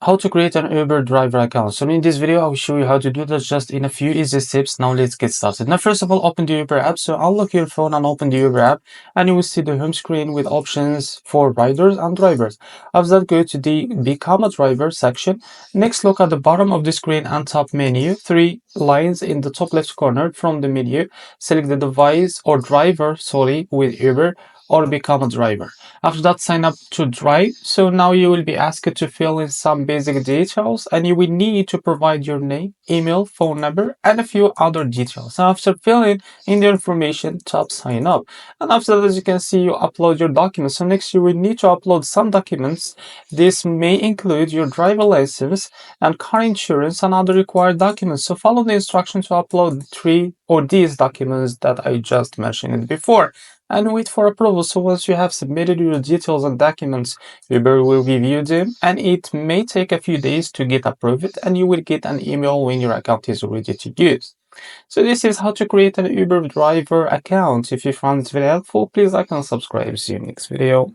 How to create an Uber driver account. So in this video, I will show you how to do that just in a few easy steps. Now let's get started. Now first of all, open the Uber app. So unlock your phone and open the Uber app, and you will see the home screen with options for riders and drivers. After that, go to the Become a Driver section. Next, look at the bottom of the screen and top menu. Three lines in the top left corner from the menu. Select the device or driver, with Uber or become a driver. After that, sign up to drive. So now you will be asked to fill in some basic details, and you will need to provide your name, email, phone number, and a few other details. And after filling in the information, tap sign up. And after that, as you can see, you upload your documents. So next you will need to upload some documents. This may include your driver license and car insurance and other required documents. So follow the instructions to upload three or these documents that I just mentioned before, and wait for approval. So once you have submitted your details and documents, Uber will review them, and it may take a few days to get approved, and you will get an email when your account is ready to use. So this is how to create an Uber driver account. If you found this video helpful, please like and subscribe. See you next video.